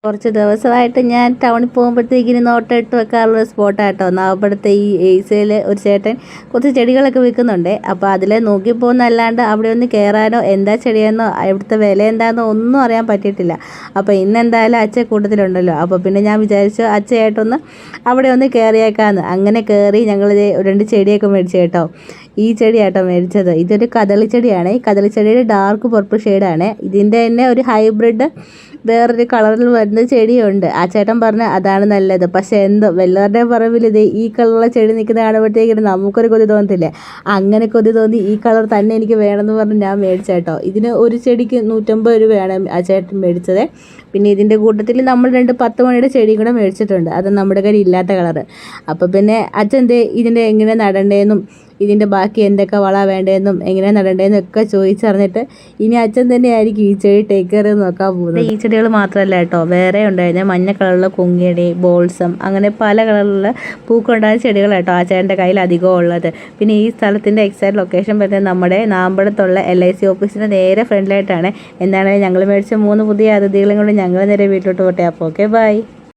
കുറച്ച് ദിവസമായിട്ട് ഞാൻ ടൗണിൽ പോകുമ്പോഴത്തേക്കിന് നോട്ടം ഇട്ട് വെക്കാറുള്ള സ്പോട്ടാട്ടോ. അവിടുത്തെ ഈ ഏസിയയിൽ ഒരു ചേട്ടൻ കുറച്ച് ചെടികളൊക്കെ വിൽക്കുന്നുണ്ട്. അപ്പോൾ അതിൽ നോക്കി പോകുന്നല്ലാണ്ട് അവിടെ ഒന്ന് കയറാനോ എന്താ ചെടിയെന്നോ ഇവിടുത്തെ വില എന്താണെന്നോ ഒന്നും അറിയാൻ പറ്റിയിട്ടില്ല. അപ്പോൾ ഇന്ന് എന്തായാലും അച്ഛൻ കൂട്ടത്തിലുണ്ടല്ലോ. അപ്പോൾ പിന്നെ ഞാൻ വിചാരിച്ചു അച്ഛയായിട്ടൊന്ന് അവിടെ ഒന്ന് കയറിയേക്കാമെന്ന്. അങ്ങനെ കയറി ഞങ്ങൾ 2 ചെടിയൊക്കെ മേടിച്ചു കേട്ടോ. ഈ ചെടിയാട്ടോ മേടിച്ചത്. ഇതൊരു കദളി ചെടിയാണ്. ഈ കദളി ചെടിയുടെ ഡാർക്ക് പർപ്പിൾ ഷെയ്ഡാണ്. ഇതിൻ്റെ തന്നെ ഒരു ഹൈബ്രിഡ് വേറൊരു കളറിൽ വരുന്ന ചെടിയുണ്ട്. ആ ചേട്ടൻ പറഞ്ഞ് അതാണ് നല്ലത്. പക്ഷേ എന്തോ വല്ലവരുടെ പറമ്പിൽ ഈ കളറുള്ള ചെടി നിൽക്കുന്ന കാണുമ്പോഴത്തേക്കും നമുക്കൊരു കൊതി തോന്നത്തില്ലേ. അങ്ങനെ കൊതി തോന്നി ഈ കളർ തന്നെ എനിക്ക് വേണമെന്ന് പറഞ്ഞ് ഞാൻ മേടിച്ചേട്ടോ. ഇതിന് ഒരു ചെടിക്ക് 150 രൂപയാണ് ആ ചേട്ടൻ മേടിച്ചത്. പിന്നെ ഇതിൻ്റെ കൂട്ടത്തിൽ നമ്മൾ 2 10 മണിയുടെ ചെടിയും കൂടെ മേടിച്ചിട്ടുണ്ട്. അത് നമ്മുടെ കയ്യിൽ ഇല്ലാത്ത കളറ്. അപ്പോൾ പിന്നെ അച്ഛൻ ഇതിൻ്റെ എങ്ങനെ നടണ്ടേന്നും ഇതിൻ്റെ ബാക്കി എന്തൊക്കെ വള വേണ്ടതെന്നും എങ്ങനെ നടണ്ടേന്നും ഒക്കെ ചോദിച്ചറിഞ്ഞിട്ട് ഇനി അച്ഛൻ തന്നെയായിരിക്കും ഈ ചെടി ടേക്ക് കെയർ ചെയ്ത് നോക്കാൻ പോകുന്നത്. ഈ ചെടികൾ മാത്രമല്ല കേട്ടോ, വേറെ ഉണ്ടായിരുന്ന മഞ്ഞ കളറിലുള്ള കുങ്ങിയടി, ബോൾസം, അങ്ങനെ പല കളറിലുള്ള പൂക്കളുണ്ടായ ചെടികളാട്ടോ ആ ചേട്ടൻ്റെ കയ്യിൽ അധികം ഉള്ളത്. പിന്നെ ഈ സ്ഥലത്തിൻ്റെ എക്സാക്ട് ലൊക്കേഷൻ വരുന്നത് നമ്മുടെ നാമ്പടത്തുള്ള LIC ഓഫീസിൻ്റെ നേരെ ഫ്രണ്ടിലായിട്ടാണ്. എന്താണെങ്കിലും ഞങ്ങൾ മേടിച്ച 3 പുതിയ അതിഥികളും കൂടി ഞങ്ങൾ നേരെ വീട്ടിലോട്ട് പോട്ടെ. അപ്പോൾ ഓക്കെ, ബൈ.